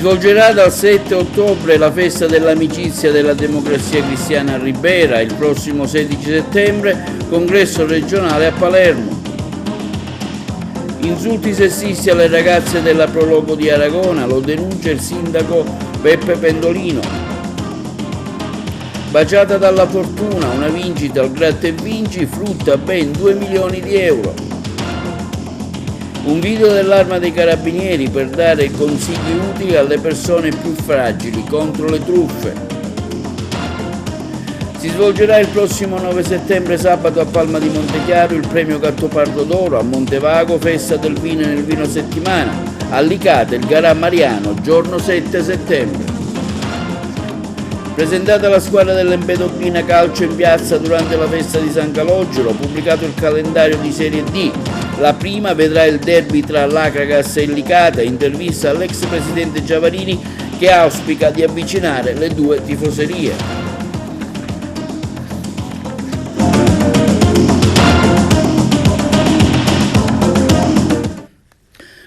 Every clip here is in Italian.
svolgerà dal 7 ottobre la festa dell'amicizia della Democrazia Cristiana a Ribera, il prossimo 16 settembre congresso regionale a Palermo. Insulti sessisti alle ragazze della Prologo di Aragona, lo denuncia il sindaco Peppe Pendolino. Baciata dalla fortuna, una vincita al Gratta e Vinci, frutta ben 2 milioni di euro. Un video dell'Arma dei Carabinieri per dare consigli utili alle persone più fragili contro le truffe. Si svolgerà il prossimo 9 settembre sabato a Palma di Montechiaro il premio Gattopardo d'Oro, a Montevago festa del vino nel Vino Settimana, a Licata il Garà Mariano giorno 7 settembre. Presentata la squadra dell'Empedoclina Calcio in piazza durante la festa di San Calogero, pubblicato il calendario di Serie D. La prima vedrà il derby tra l'Acragas e il Licata, intervista all'ex presidente Giavarini che auspica di avvicinare le due tifoserie.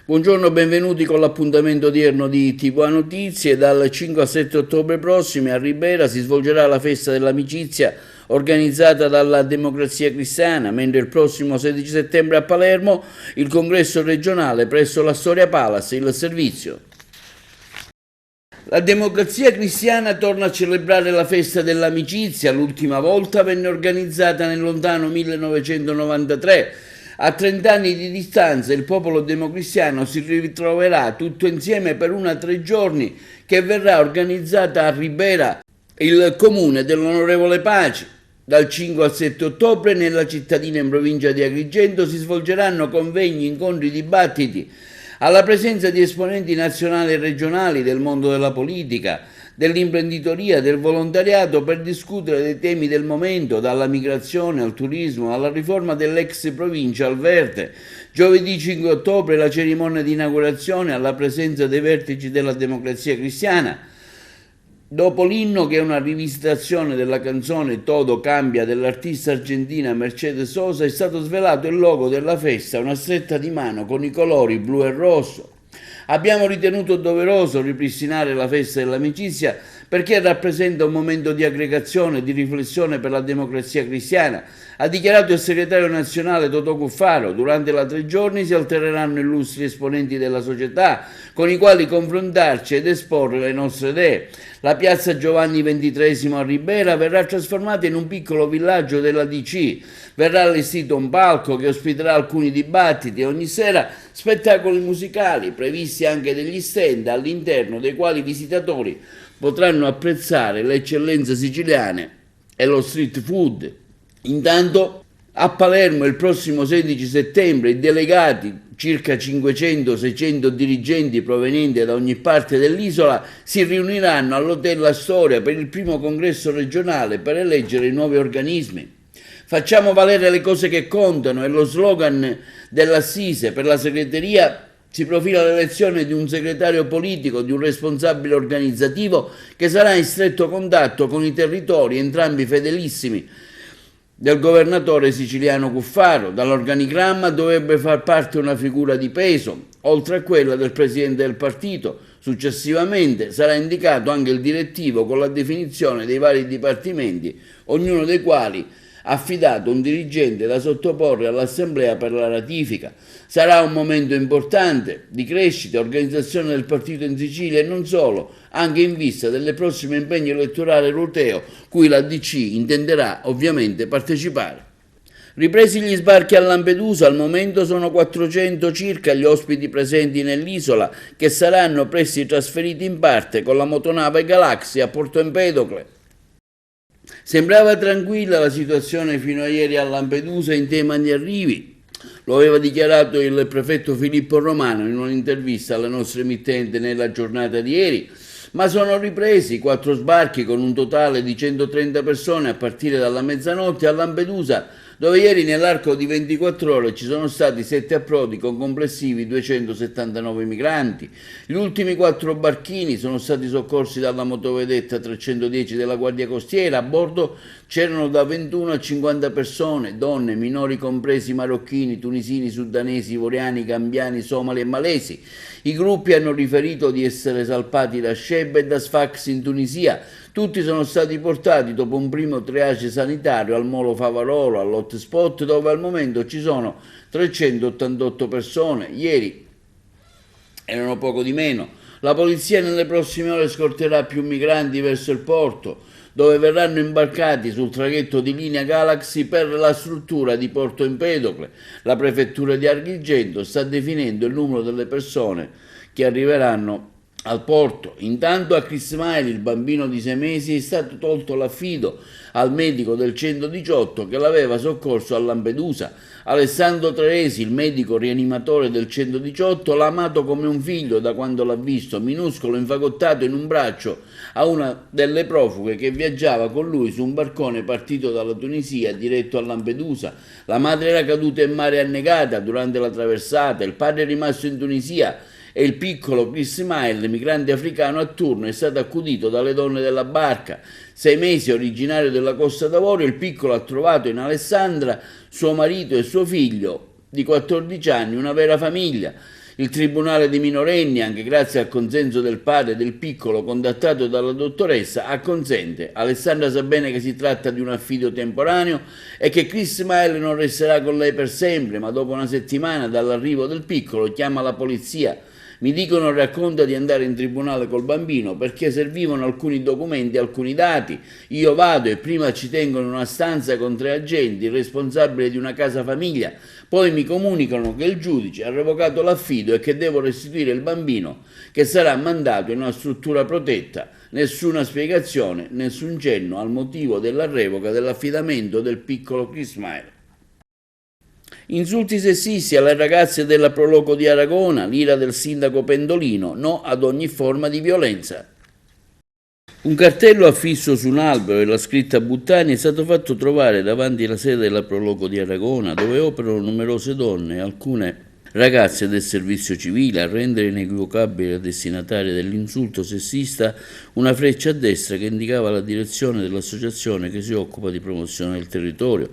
Buongiorno, benvenuti con l'appuntamento odierno di TV Notizie. Dal 5 al 7 ottobre prossimi a Ribera si svolgerà la festa dell'amicizia organizzata dalla Democrazia Cristiana, mentre il prossimo 16 settembre a Palermo il congresso regionale presso la Storia Palace, il servizio. La Democrazia Cristiana torna a celebrare la festa dell'amicizia, l'ultima volta venne organizzata nel lontano 1993. A 30 anni di distanza il popolo democristiano si ritroverà tutto insieme per una 3 giorni che verrà organizzata a Ribera, il comune dell'onorevole Paci. Dal 5 al 7 ottobre nella cittadina in provincia di Agrigento si svolgeranno convegni, incontri, dibattiti alla presenza di esponenti nazionali e regionali del mondo della politica, dell'imprenditoria, del volontariato per discutere dei temi del momento, dalla migrazione al turismo, alla riforma dell'ex provincia al Verde. Giovedì 5 ottobre la cerimonia di inaugurazione alla presenza dei vertici della Democrazia Cristiana. Dopo l'inno, che è una rivisitazione della canzone Todo cambia dell'artista argentina Mercedes Sosa, è stato svelato il logo della festa, una stretta di mano con i colori blu e rosso. Abbiamo ritenuto doveroso ripristinare la festa dell'amicizia perché rappresenta un momento di aggregazione e di riflessione per la Democrazia Cristiana, ha dichiarato il segretario nazionale Totò Cuffaro. Durante la 3 giorni si alterneranno illustri esponenti della società con i quali confrontarci ed esporre le nostre idee. La piazza Giovanni XXIII a Ribera verrà trasformata in un piccolo villaggio della DC, verrà allestito un palco che ospiterà alcuni dibattiti e ogni sera spettacoli musicali, previsti anche degli stand all'interno dei quali i visitatori potranno apprezzare le eccellenze siciliane e lo street food. Intanto a Palermo il prossimo 16 settembre i delegati, circa 500-600 dirigenti provenienti da ogni parte dell'isola, si riuniranno all'Hotel La Storia per il primo congresso regionale per eleggere i nuovi organismi. Facciamo valere le cose che contano è lo slogan dell'Assise. Per la segreteria si profila l'elezione di un segretario politico, di un responsabile organizzativo che sarà in stretto contatto con i territori, entrambi fedelissimi del governatore siciliano Cuffaro. Dall'organigramma dovrebbe far parte una figura di peso, oltre a quella del presidente del partito. Successivamente sarà indicato anche il direttivo con la definizione dei vari dipartimenti, ognuno dei quali affidato un dirigente da sottoporre all'Assemblea per la ratifica. Sarà un momento importante di crescita e organizzazione del partito in Sicilia e non solo, anche in vista delle prossime impegni elettorali europeo, cui la DC intenderà ovviamente partecipare. Ripresi gli sbarchi a Lampedusa, al momento sono 400 circa gli ospiti presenti nell'isola che saranno presto trasferiti in parte con la motonave Galaxy a Porto Empedocle. Sembrava tranquilla la situazione fino a ieri a Lampedusa in tema di arrivi. Lo aveva dichiarato il prefetto Filippo Romano in un'intervista alla nostra emittente nella giornata di ieri, ma sono ripresi 4 sbarchi con un totale di 130 persone a partire dalla mezzanotte a Lampedusa. dove ieri nell'arco di 24 ore ci sono stati 7 approdi con complessivi 279 migranti. Gli ultimi 4 barchini sono stati soccorsi dalla motovedetta 310 della Guardia Costiera. A bordo c'erano da 21 a 50 persone, donne, minori compresi marocchini, tunisini, sudanesi, ivoriani, gambiani, somali e malesi. I gruppi hanno riferito di essere salpati da Shebba e da Sfax in Tunisia. Tutti sono stati portati dopo un primo triage sanitario al Molo Favarolo, all'hotspot, dove al momento ci sono 388 persone. Ieri erano poco di meno. La polizia nelle prossime ore scorterà più migranti verso il porto, dove verranno imbarcati sul traghetto di linea Galaxy per la struttura di Porto Empedocle. La prefettura di Agrigento sta definendo il numero delle persone che arriveranno al porto. Intanto a Chris Smile, il bambino di 6 mesi, è stato tolto l'affido al medico del 118 che l'aveva soccorso a Lampedusa. Alessandro Tresi, il medico rianimatore del 118, l'ha amato come un figlio da quando l'ha visto, minuscolo, infagottato in un braccio a una delle profughe che viaggiava con lui su un barcone partito dalla Tunisia diretto a Lampedusa. La madre era caduta in mare annegata durante la traversata, il padre è rimasto in Tunisia e il piccolo Chris Smile, migrante africano a turno, è stato accudito dalle donne della barca. 6 mesi, originario della Costa d'Avorio, il piccolo ha trovato in Alessandra suo marito e suo figlio di 14 anni, una vera famiglia. Il tribunale dei minorenni, anche grazie al consenso del padre del piccolo contattato dalla dottoressa, acconsente. Alessandra sa bene che si tratta di un affido temporaneo e che Chris Smile non resterà con lei per sempre, ma dopo una settimana dall'arrivo del piccolo chiama la polizia. Mi dicono, racconta, di andare in tribunale col bambino perché servivano alcuni documenti, alcuni dati. Io vado e prima ci tengono in una stanza con 3 agenti, il responsabile di una casa famiglia. Poi mi comunicano che il giudice ha revocato l'affido e che devo restituire il bambino, che sarà mandato in una struttura protetta. Nessuna spiegazione, nessun cenno al motivo della revoca dell'affidamento del piccolo Chris Smile. Insulti sessisti alle ragazze della Proloco di Aragona, l'ira del sindaco Pendolino, no ad ogni forma di violenza. Un cartello affisso su un albero e la scritta Buttani è stato fatto trovare davanti alla sede della Proloco di Aragona, dove operano numerose donne e alcune ragazze del servizio civile. A rendere inequivocabile la destinataria dell'insulto sessista una freccia a destra che indicava la direzione dell'associazione che si occupa di promozione del territorio.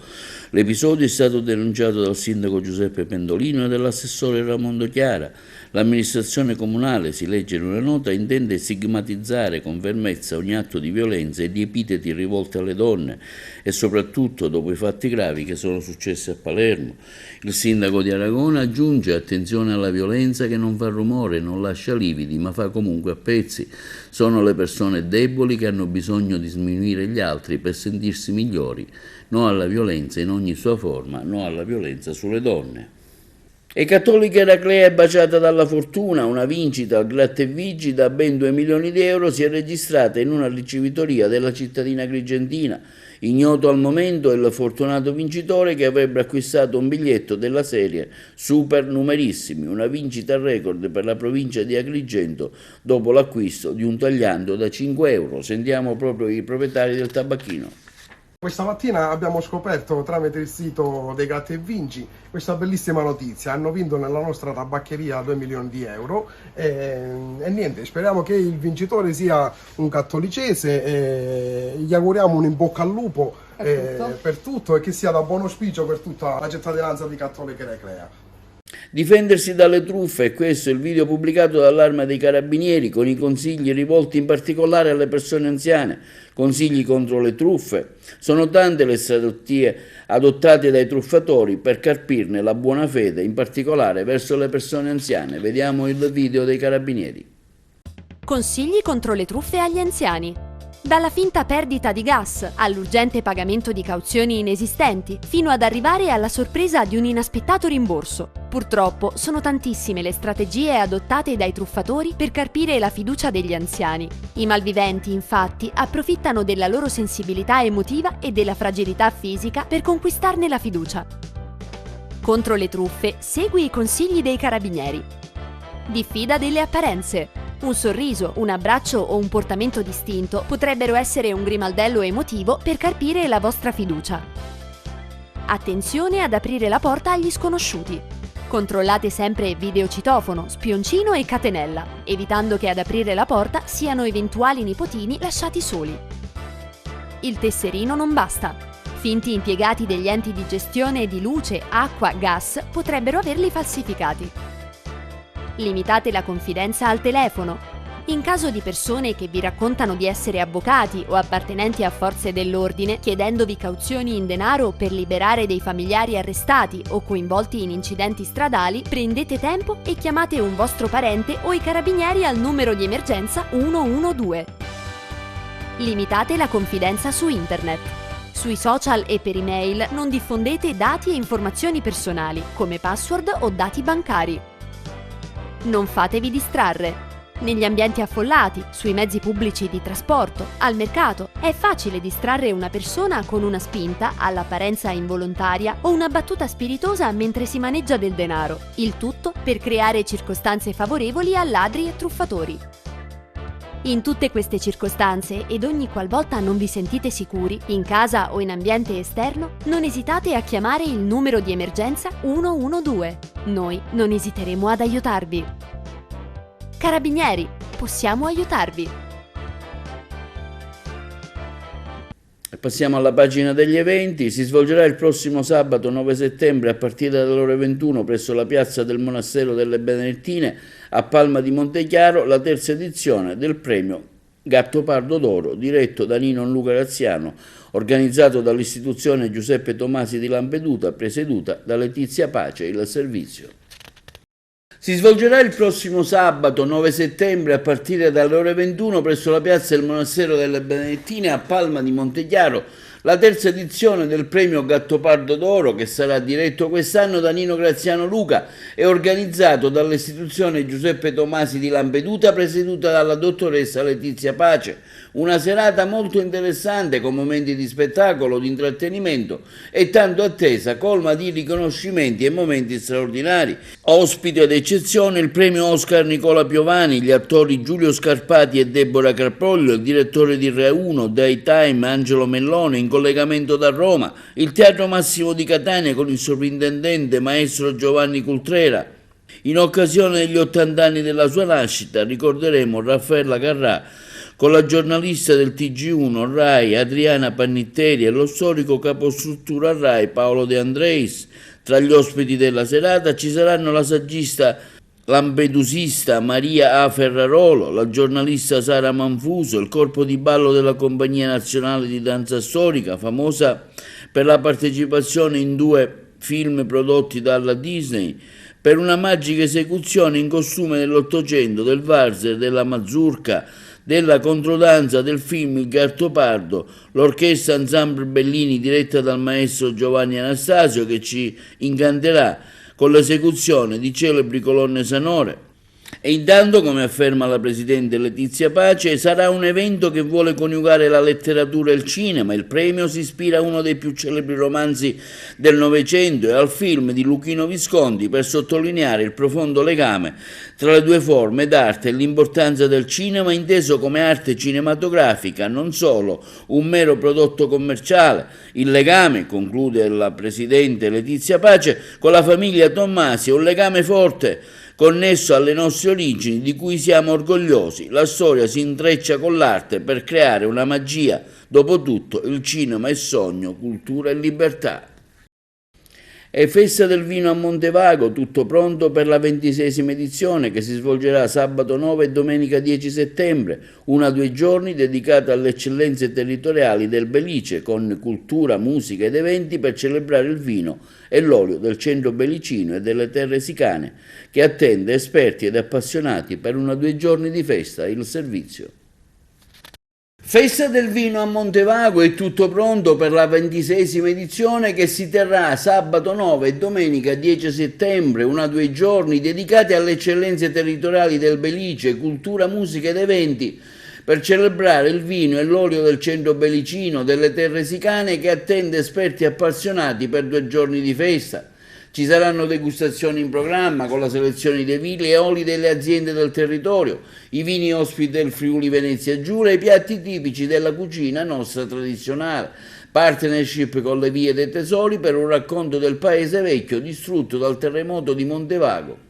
L'episodio è stato denunciato dal sindaco Giuseppe Pendolino e dall'assessore Ramondo Chiara. L'amministrazione comunale, si legge in una nota, intende stigmatizzare con fermezza ogni atto di violenza e di epiteti rivolti alle donne e soprattutto dopo i fatti gravi che sono successi a Palermo. Il sindaco di Aragona aggiunge: attenzione alla violenza che non fa rumore, non lascia lividi, ma fa comunque a pezzi. Sono le persone deboli che hanno bisogno di sminuire gli altri per sentirsi migliori. No alla violenza in ogni sua forma, no alla violenza sulle donne. E Cattolica Eraclea è baciata dalla fortuna. Una vincita al Gratta e Vinci da ben 2 milioni di euro si è registrata in una ricevitoria della cittadina agrigentina. Ignoto al momento è il fortunato vincitore che avrebbe acquistato un biglietto della serie Super Numerissimi, una vincita record per la provincia di Agrigento dopo l'acquisto di un tagliando da 5 euro. Sentiamo proprio i proprietari del tabacchino. Questa mattina abbiamo scoperto tramite il sito dei Gratta e Vinci questa bellissima notizia: hanno vinto nella nostra tabaccheria 2 milioni di euro e niente, speriamo che il vincitore sia un cattolicese e gli auguriamo un in bocca al lupo per tutto e che sia da buon auspicio per tutta la cittadinanza di Cattolica Eraclea. Difendersi dalle truffe, e questo è il video pubblicato dall'Arma dei Carabinieri con i consigli rivolti in particolare alle persone anziane. Consigli contro le truffe. Sono tante le strategie adottate dai truffatori per carpirne la buona fede, in particolare verso le persone anziane. Vediamo il video dei Carabinieri. Consigli contro le truffe agli anziani. Dalla finta perdita di gas, all'urgente pagamento di cauzioni inesistenti, fino ad arrivare alla sorpresa di un inaspettato rimborso. Purtroppo sono tantissime le strategie adottate dai truffatori per carpire la fiducia degli anziani. I malviventi, infatti, approfittano della loro sensibilità emotiva e della fragilità fisica per conquistarne la fiducia. Contro le truffe, segui i consigli dei Carabinieri. Diffida delle apparenze. Un sorriso, un abbraccio o un portamento distinto potrebbero essere un grimaldello emotivo per carpire la vostra fiducia. Attenzione ad aprire la porta agli sconosciuti. Controllate sempre videocitofono, spioncino e catenella, evitando che ad aprire la porta siano eventuali nipotini lasciati soli. Il tesserino non basta. Finti impiegati degli enti di gestione di luce, acqua, gas potrebbero averli falsificati. Limitate la confidenza al telefono. In caso di persone che vi raccontano di essere avvocati o appartenenti a forze dell'ordine, chiedendovi cauzioni in denaro per liberare dei familiari arrestati o coinvolti in incidenti stradali, prendete tempo e chiamate un vostro parente o i carabinieri al numero di emergenza 112. Limitate la confidenza su internet. Sui social e per email non diffondete dati e informazioni personali, come password o dati bancari. Non fatevi distrarre. Negli ambienti affollati, sui mezzi pubblici di trasporto, al mercato, è facile distrarre una persona con una spinta, all'apparenza involontaria, o una battuta spiritosa mentre si maneggia del denaro. Il tutto per creare circostanze favorevoli a ladri e truffatori. In tutte queste circostanze ed ogni qualvolta non vi sentite sicuri, in casa o in ambiente esterno, non esitate a chiamare il numero di emergenza 112. Noi non esiteremo ad aiutarvi. Carabinieri, possiamo aiutarvi. Passiamo alla pagina degli eventi. Si svolgerà il prossimo sabato 9 settembre a partire dalle ore 21 presso la piazza del Monastero delle Benedettine a Palma di Montechiaro la terza edizione del premio Gattopardo d'Oro, diretto da Nino Luca Graziano, organizzato dall'istituzione Giuseppe Tomasi di Lampedusa, presieduta da Letizia Pace, il servizio. Si svolgerà il prossimo sabato 9 settembre a partire dalle ore 21 presso la piazza del Monastero delle Benedettine a Palma di Montechiaro la terza edizione del premio Gattopardo d'Oro, che sarà diretto quest'anno da Nino Graziano Luca e organizzato dall'istituzione Giuseppe Tomasi di Lampedusa, presieduta dalla dottoressa Letizia Pace. Una serata molto interessante con momenti di spettacolo, di intrattenimento e tanto attesa, colma di riconoscimenti e momenti straordinari. Ospite ad eccezione il premio Oscar Nicola Piovani, gli attori Giulio Scarpati e Deborah Carpoglio, il direttore di Rai 1, Daytime, Angelo Mellone, in collegamento da Roma, il Teatro Massimo di Catania con il sovrintendente maestro Giovanni Cultrera. In occasione degli 80 anni della sua nascita ricorderemo Raffaella Carrà con la giornalista del TG1 Rai Adriana Pannitteri e lo storico capostruttura Rai Paolo De Andreis. Tra gli ospiti della serata ci saranno la saggista lampedusista Maria A. Ferrarolo, la giornalista Sara Manfuso, il corpo di ballo della Compagnia Nazionale di Danza Storica, famosa per la partecipazione in 2 film prodotti dalla Disney, per una magica esecuzione in costume dell'Ottocento, del valzer, della mazurka, della controdanza del film Il Gattopardo, l'orchestra Ensemble Bellini diretta dal maestro Giovanni Anastasio che ci incanterà con l'esecuzione di celebri colonne sonore. E intanto, come afferma la presidente Letizia Pace, sarà un evento che vuole coniugare la letteratura e il cinema. Il premio si ispira a uno dei più celebri romanzi del Novecento e al film di Luchino Visconti per sottolineare il profondo legame tra le due forme d'arte e l'importanza del cinema inteso come arte cinematografica, non solo un mero prodotto commerciale. Il legame, conclude la presidente Letizia Pace, con la famiglia Tommasi è un legame forte, connesso alle nostre origini di cui siamo orgogliosi. La storia si intreccia con l'arte per creare una magia. Dopotutto il cinema è sogno, cultura e libertà. È festa del vino a Montevago, tutto pronto per la 26esima edizione che si svolgerà sabato 9 e domenica 10 settembre, 1-2 giorni dedicata alle eccellenze territoriali del Belice con cultura, musica ed eventi per celebrare il vino e l'olio del centro belicino e delle terre sicane che attende esperti ed appassionati per 1-2 giorni di festa, il servizio. Festa del vino a Montevago è tutto pronto per la 26esima edizione che si terrà sabato 9 e domenica 10 settembre, 1-2 giorni dedicati alle eccellenze territoriali del Belice, cultura, musica ed eventi per celebrare il vino e l'olio del centro belicino, delle terre sicane che attende esperti appassionati per 2 giorni di festa. Ci saranno degustazioni in programma con la selezione dei vini e oli delle aziende del territorio, i vini ospiti del Friuli Venezia Giulia e i piatti tipici della cucina nostra tradizionale. partnership con le Vie dei Tesori per un racconto del paese vecchio distrutto dal terremoto di Montevago.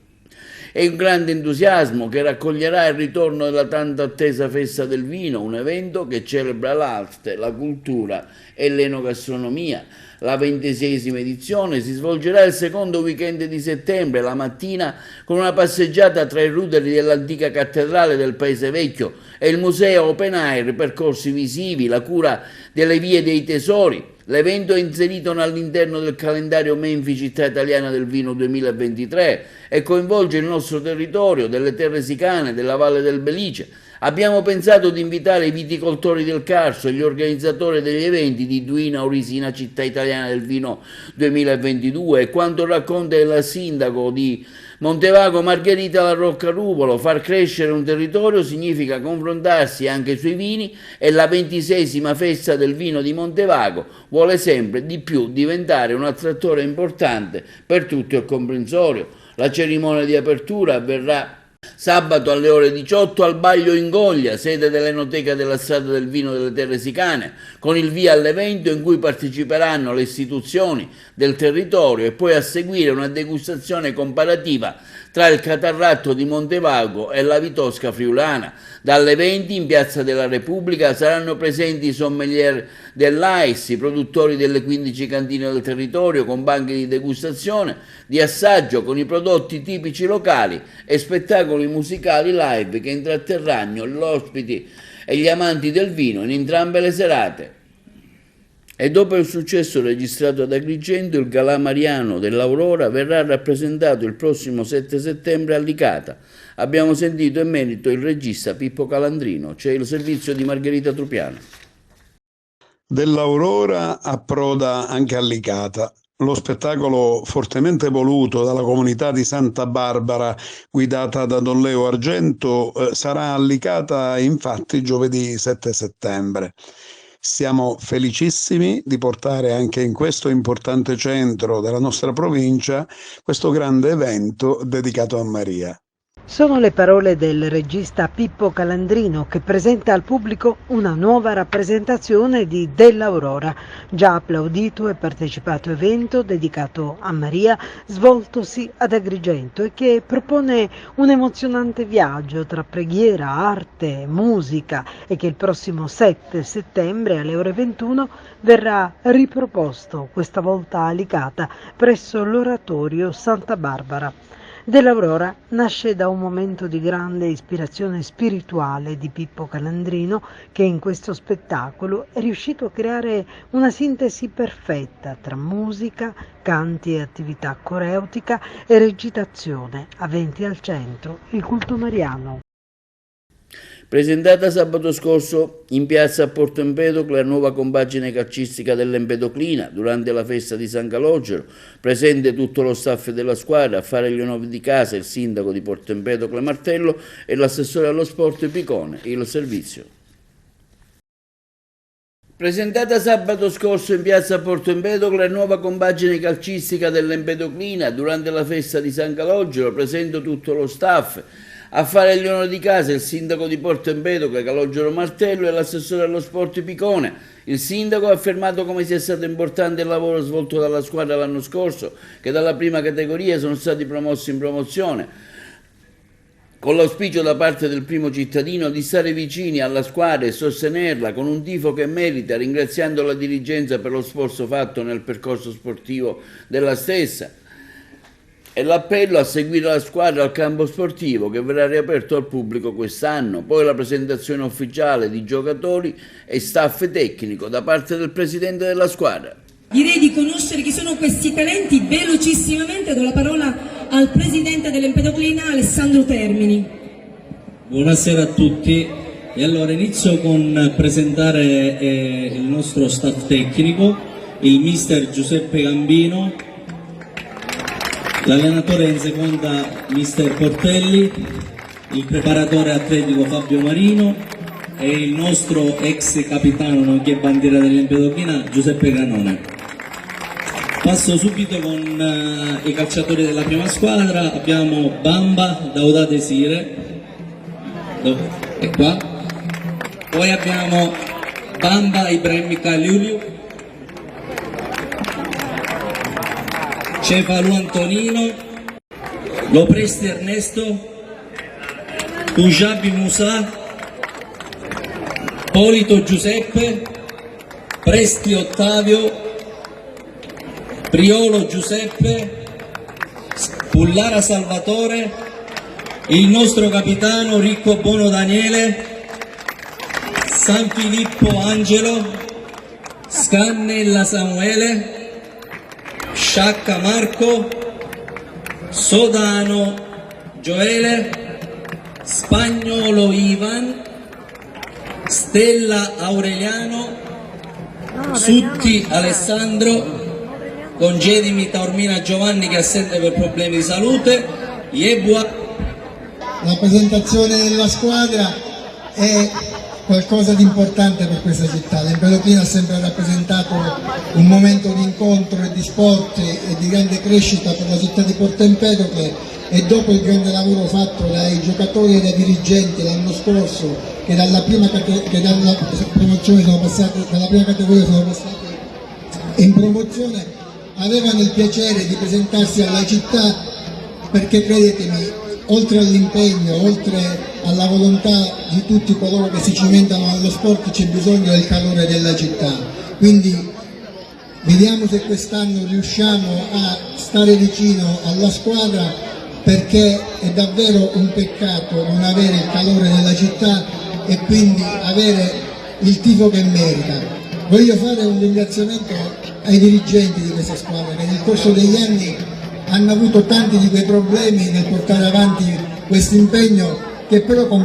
È un grande entusiasmo che raccoglierà il ritorno della tanto attesa Festa del Vino, un evento che celebra l'arte, la cultura e l'enogastronomia. La 26esima edizione si svolgerà il secondo weekend di settembre, la mattina, con una passeggiata tra i ruderi dell'antica cattedrale del Paese Vecchio e il museo open air, percorsi visivi, la cura delle Vie dei Tesori. L'evento è inserito all'interno del calendario Menfi Città Italiana del Vino 2023 e coinvolge il nostro territorio, delle terre sicane, della Valle del Belice. Abbiamo pensato di invitare i viticoltori del Carso e gli organizzatori degli eventi di Duino Aurisina Città Italiana del Vino 2022 e quanto racconta il sindaco di Montevago Margherita La Rocca Ruvolo: far crescere un territorio significa confrontarsi anche sui vini e la 26esima Festa del Vino di Montevago vuole sempre di più diventare un attrattore importante per tutto il comprensorio. La cerimonia di apertura avverrà sabato alle ore 18 al Baglio Ingoglia, sede dell'Enoteca della Strada del Vino delle Terre Sicane, con il via all'evento in cui parteciperanno le istituzioni del territorio e poi a seguire una degustazione comparativa tra il Catarratto di Montevago e la Vitosca friulana. Dalle 20 in Piazza della Repubblica saranno presenti i sommelier dell'AIS, i produttori delle 15 cantine del territorio con banchi di degustazione, di assaggio con i prodotti tipici locali e spettacoli musicali live che intratterranno gli ospiti e gli amanti del vino in entrambe le serate. E dopo il successo registrato ad Agrigento, il Galà Mariano dell'Aurora verrà rappresentato il prossimo 7 settembre a Licata. Abbiamo sentito in merito il regista Pippo Calandrino. C'è il servizio di Margherita Trupiano. Dell'Aurora approda anche a Licata. Lo spettacolo fortemente voluto dalla comunità di Santa Barbara, guidata da Don Leo Argento, sarà a Licata infatti giovedì 7 settembre. Siamo felicissimi di portare anche in questo importante centro della nostra provincia questo grande evento dedicato a Maria. Sono le parole del regista Pippo Calandrino che presenta al pubblico una nuova rappresentazione di Dell'Aurora, già applaudito e partecipato evento dedicato a Maria svoltosi ad Agrigento e che propone un emozionante viaggio tra preghiera, arte, musica e che il prossimo 7 settembre alle ore 21 verrà riproposto, questa volta a Licata, presso l'oratorio Santa Barbara. Dell'Aurora nasce da un momento di grande ispirazione spirituale di Pippo Calandrino che in questo spettacolo è riuscito a creare una sintesi perfetta tra musica, canti e attività coreutica e recitazione, aventi al centro il culto mariano. Presentata sabato scorso in piazza a Porto Empedocle la nuova compagine calcistica dell'Empedoclina durante la festa di San Calogero, presente tutto lo staff della squadra, a fare gli onori di casa il sindaco di Porto Empedocle Martello e l'assessore allo sport Picone, il servizio. Presentata sabato scorso in piazza Porto Empedocle la nuova compagine calcistica dell'Empedoclina durante la festa di San Calogero, presente tutto lo staff. A fare gli onori di casa il sindaco di Porto Empedocle Calogero Martello e l'assessore allo sport Picone. Il sindaco ha affermato come sia stato importante il lavoro svolto dalla squadra l'anno scorso, che dalla prima categoria sono stati promossi in promozione, con l'auspicio da parte del primo cittadino di stare vicini alla squadra e sostenerla con un tifo che merita, ringraziando la dirigenza per lo sforzo fatto nel percorso sportivo della stessa. E l'appello a seguire la squadra al campo sportivo che verrà riaperto al pubblico quest'anno, poi la presentazione ufficiale di giocatori e staff tecnico da parte del presidente della squadra. Direi di conoscere chi sono questi talenti velocissimamente, do la parola al presidente dell'Empedoclina Alessandro Termini. Buonasera a tutti e allora inizio con presentare il nostro staff tecnico, il mister Giuseppe Gambino, l'allenatore in seconda mister Portelli, il preparatore atletico Fabio Marino e il nostro ex capitano nonché bandiera dell'Empedoclina Giuseppe Granone. Passo subito con i calciatori della prima squadra. Abbiamo Bamba Dauda Desire, è qua. Poi abbiamo Bamba Ibrahim Kaliuliu, Cefalu Antonino, Lopresti Ernesto, Punjabi Musa, Polito Giuseppe, Presti Ottavio, Priolo Giuseppe, Pullara Salvatore, il nostro capitano Ricco Bono Daniele, San Filippo Angelo, Scannella Samuele, Sciacca Marco, Sodano Gioele, Spagnolo Ivan, Stella Aureliano, Sutti Alessandro, congedimi Taormina Giovanni che è assente per problemi di salute, Yebua. La presentazione della squadra è qualcosa di importante per questa città. L'Empedoclina ha sempre rappresentato un momento di incontro e di sport e di grande crescita per la città di Porto Empedocle, e dopo il grande lavoro fatto dai giocatori e dai dirigenti l'anno scorso, che dalla prima promozione sono passati, dalla prima categoria sono passati in promozione, avevano il piacere di presentarsi alla città, perché credetemi, oltre all'impegno, oltre alla volontà di tutti coloro che si cimentano allo sport, c'è bisogno del calore della città. Quindi vediamo se quest'anno riusciamo a stare vicino alla squadra, perché è davvero un peccato non avere il calore della città e quindi avere il tifo che merita. Voglio fare un ringraziamento ai dirigenti di questa squadra, che nel corso degli anni hanno avuto tanti di quei problemi nel portare avanti questo impegno, che però con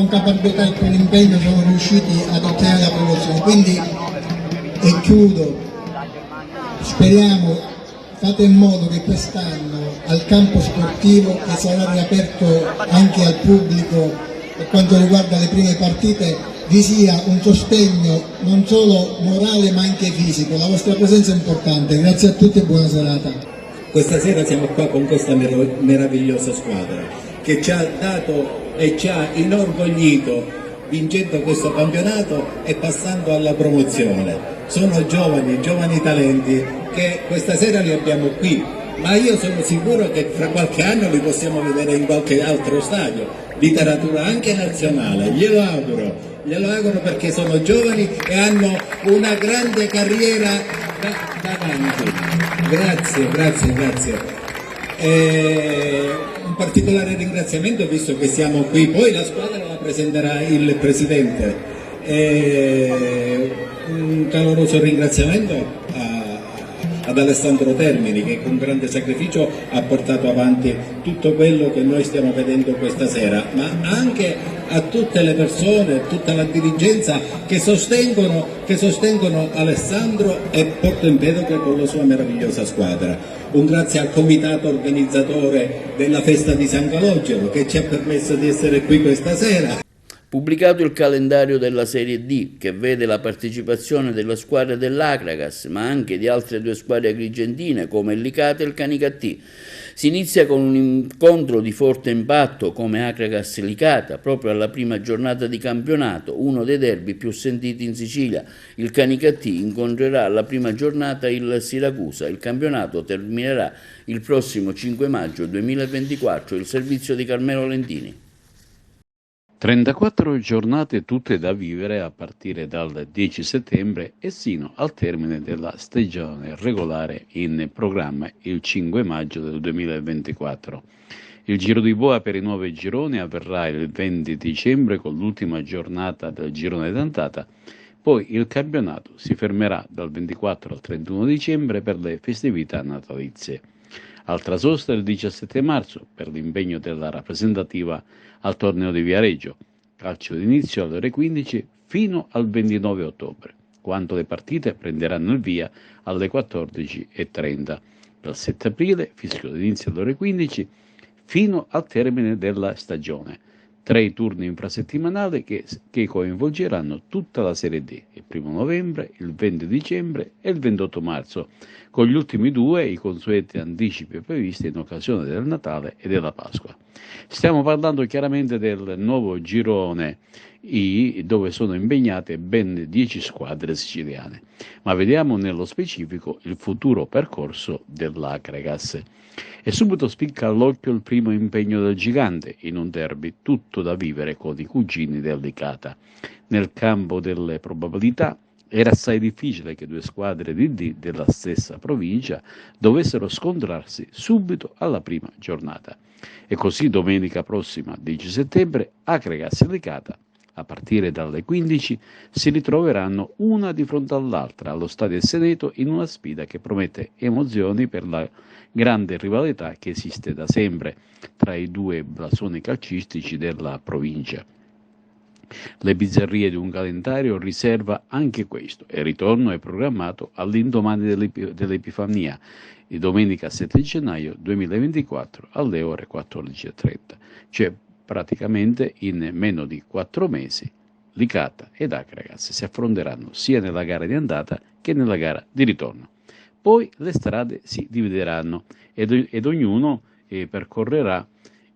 caparbietà e con impegno sono riusciti ad ottenere la promozione. Quindi, e chiudo, speriamo, fate in modo che quest'anno al campo sportivo, che sarà riaperto anche al pubblico per quanto riguarda le prime partite, vi sia un sostegno non solo morale ma anche fisico. La vostra presenza è importante. Grazie a tutti e buona serata. Questa sera siamo qua con questa meravigliosa squadra che ci ha dato e ci ha inorgoglito vincendo questo campionato e passando alla promozione. Sono giovani talenti che questa sera li abbiamo qui, ma io sono sicuro che fra qualche anno li possiamo vedere in qualche altro stadio, literatura anche nazionale, glielo auguro perché sono giovani e hanno una grande carriera davanti. Grazie. Un particolare ringraziamento, visto che siamo qui, poi la squadra la presenterà il presidente. Un caloroso ringraziamento ad Alessandro Termini, che con grande sacrificio ha portato avanti tutto quello che noi stiamo vedendo questa sera, ma anche a tutte le persone, tutta la dirigenza che sostengono Alessandro e Porto Empedocle con la sua meravigliosa squadra. Un grazie al comitato organizzatore della festa di San Calogero che ci ha permesso di essere qui questa sera. Pubblicato il calendario della Serie D, che vede la partecipazione della squadra dell'Acragas, ma anche di altre due squadre agrigentine come il Licata e il Canicattì. Si inizia con un incontro di forte impatto come Acragas-Licata, proprio alla prima giornata di campionato, uno dei derby più sentiti in Sicilia. Il Canicattì incontrerà alla prima giornata il Siracusa. Il campionato terminerà il prossimo 5 maggio 2024. Il servizio di Carmelo Lentini. 34 giornate tutte da vivere a partire dal 10 settembre e sino al termine della stagione regolare in programma il 5 maggio del 2024. Il Giro di Boa per i 9 gironi avverrà il 20 dicembre con l'ultima giornata del girone d'andata, poi il campionato si fermerà dal 24 al 31 dicembre per le festività natalizie. Altra sosta il 17 marzo per l'impegno della rappresentativa al torneo di Viareggio, calcio d'inizio alle ore 15 fino al 29 ottobre, quando le partite prenderanno il via alle 14:30. Dal 7 aprile, fischio d'inizio alle ore 15 fino al termine della stagione. 3 turni infrasettimanali che coinvolgeranno tutta la Serie D, il 1 novembre, il 20 dicembre e il 28 marzo, con gli ultimi 2 i consueti anticipi previsti in occasione del Natale e della Pasqua. Stiamo parlando chiaramente del nuovo girone dove sono impegnate ben 10 squadre siciliane. Ma vediamo nello specifico il futuro percorso dell'Acregas. E subito spicca all'occhio il primo impegno del gigante in un derby tutto da vivere con i cugini del Licata. Nel campo delle probabilità era assai difficile che due squadre di D della stessa provincia dovessero scontrarsi subito alla prima giornata. E così domenica prossima, 10 settembre, Acregas e Licata, a partire dalle 15, si ritroveranno una di fronte all'altra allo Stadio Seneto in una sfida che promette emozioni per la grande rivalità che esiste da sempre tra i due blasoni calcistici della provincia. Le bizzarrie di un calendario riserva anche questo e il ritorno è programmato all'indomani dell'Epifania, di domenica 7 gennaio 2024 alle ore 14:30, cioè praticamente in meno di 4 mesi Licata ed Acregas si affronteranno sia nella gara di andata che nella gara di ritorno. Poi le strade si divideranno ed ognuno percorrerà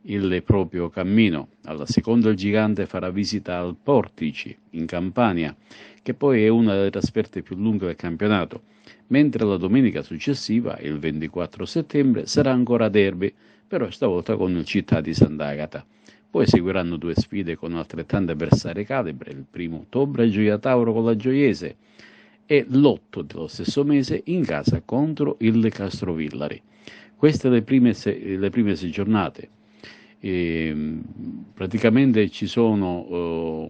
il proprio cammino. Alla seconda il gigante farà visita al Portici in Campania, che poi è una delle trasferte più lunghe del campionato, mentre la domenica successiva, il 24 settembre, sarà ancora derby, però stavolta con il Città di Sant'Agata. Poi seguiranno due sfide con altrettante avversarie calibre, il 1 ottobre Gioia Tauro con la Gioiese e l'8 dello stesso mese in casa contro il Castrovillari. Queste le prime 6 giornate. Praticamente ci sono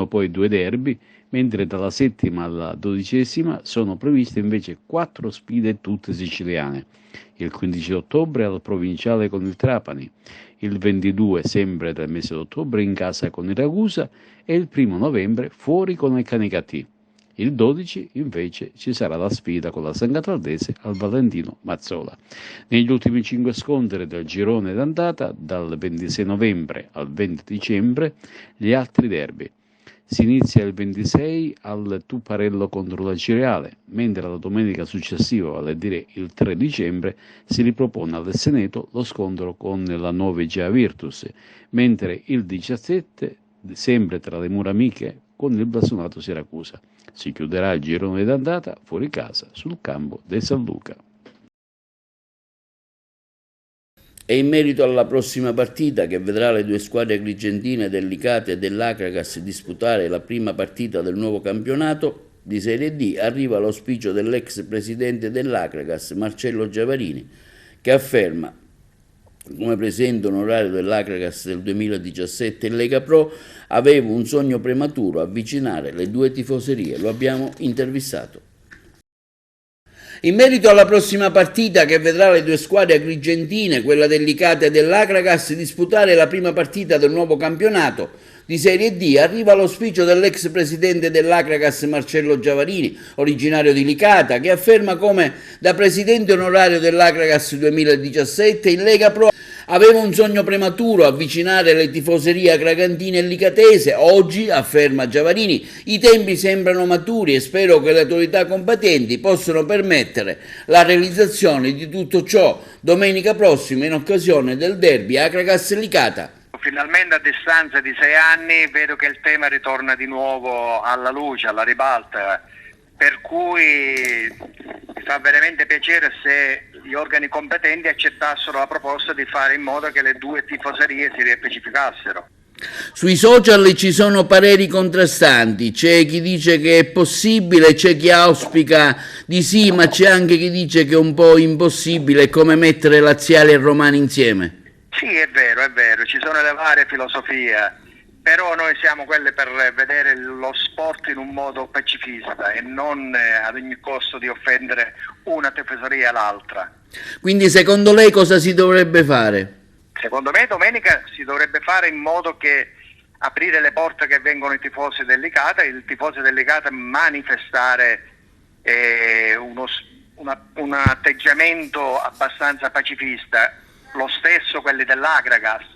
poi 2 derby, mentre dalla 7ª alla 12ª sono previste invece 4 sfide tutte siciliane. Il 15 ottobre al Provinciale con il Trapani, il 22 sempre del mese d'ottobre in casa con il Ragusa e il 1 novembre fuori con il Canicattì. Il 12 invece ci sarà la sfida con la San Cataldese al Valentino Mazzola. Negli ultimi 5 scontri del girone d'andata, dal 26 novembre al 20 dicembre, gli altri derby. Si inizia il 26 al Tuparello contro la Cireale, mentre la domenica successiva, vale a dire il 3 dicembre, si ripropone al Seneto lo scontro con la 9 Gea Virtus, mentre il 17, sempre tra le mura amiche, con il blasonato Siracusa. Si chiuderà il girone d'andata fuori casa sul campo del San Luca. E in merito alla prossima partita, che vedrà le due squadre agrigentine del Licata e dell'Acregas disputare la prima partita del nuovo campionato di Serie D, arriva l'auspicio dell'ex presidente dell'Acregas, Marcello Giavarini, che afferma: come presidente onorario dell'Acregas del 2017 in Lega Pro avevo un sogno prematuro: avvicinare le due tifoserie. Lo abbiamo intervistato. In merito alla prossima partita, che vedrà le due squadre agrigentine, quella del Licata e dell'Acregas, disputare la prima partita del nuovo campionato di Serie D, arriva l'auspicio dell'ex presidente dell'Acregas Marcello Giavarini, originario di Licata, che afferma come da presidente onorario dell'Acregas 2017 in Lega Pro avevo un sogno prematuro: avvicinare le tifoserie acragantine e licatese. Oggi, afferma Giavarini, i tempi sembrano maturi e spero che le autorità competenti possano permettere la realizzazione di tutto ciò domenica prossima in occasione del derby Acregas-Licata. Finalmente, a distanza di 6 anni, vedo che il tema ritorna di nuovo alla luce, alla ribalta, per cui mi fa veramente piacere se gli organi competenti accettassero la proposta di fare in modo che le due tifoserie si riappacificassero. Sui social ci sono pareri contrastanti, c'è chi dice che è possibile, c'è chi auspica di sì, ma c'è anche chi dice che è un po' impossibile, come mettere laziali e romani insieme. Sì, è vero, ci sono le varie filosofie, però noi siamo quelle per vedere lo sport in un modo pacifista e non ad ogni costo di offendere una tifoseria all'altra. Quindi secondo lei cosa si dovrebbe fare? Secondo me domenica si dovrebbe fare in modo che aprire le porte che vengono i tifosi del Licata, il tifoso del Licata manifestare un atteggiamento abbastanza pacifista, lo stesso quelli dell'Acregas,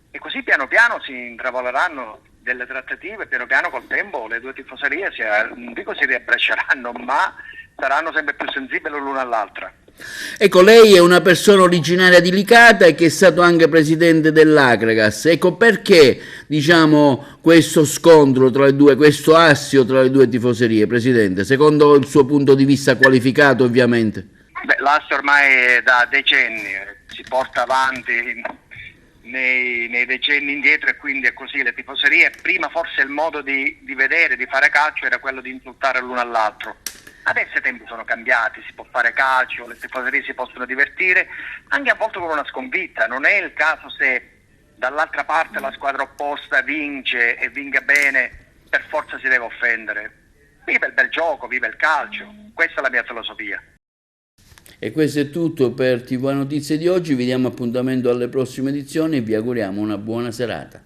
e così piano piano si intravoleranno delle trattative, piano piano col tempo le due tifoserie non dico si riabbracceranno, ma saranno sempre più sensibili l'una all'altra. Ecco, lei è una persona originaria di Licata e che è stato anche presidente dell'Agragas. Ecco, perché, diciamo, questo scontro tra le due, questo assio tra le due tifoserie, Presidente, secondo il suo punto di vista qualificato, ovviamente? Beh, l'assio ormai da decenni si porta avanti nei decenni indietro, e quindi è così. Le tifoserie, prima forse il modo di vedere, di fare calcio era quello di insultare l'uno all'altro. Adesso i tempi sono cambiati, si può fare calcio, le tifoserie si possono divertire, anche a volte con una sconfitta. Non è il caso se dall'altra parte la squadra opposta vince e vinca bene, per forza si deve offendere. Vive il bel gioco, vive il calcio, questa è la mia filosofia. E questo è tutto per TV Notizie di oggi, vi diamo appuntamento alle prossime edizioni e vi auguriamo una buona serata.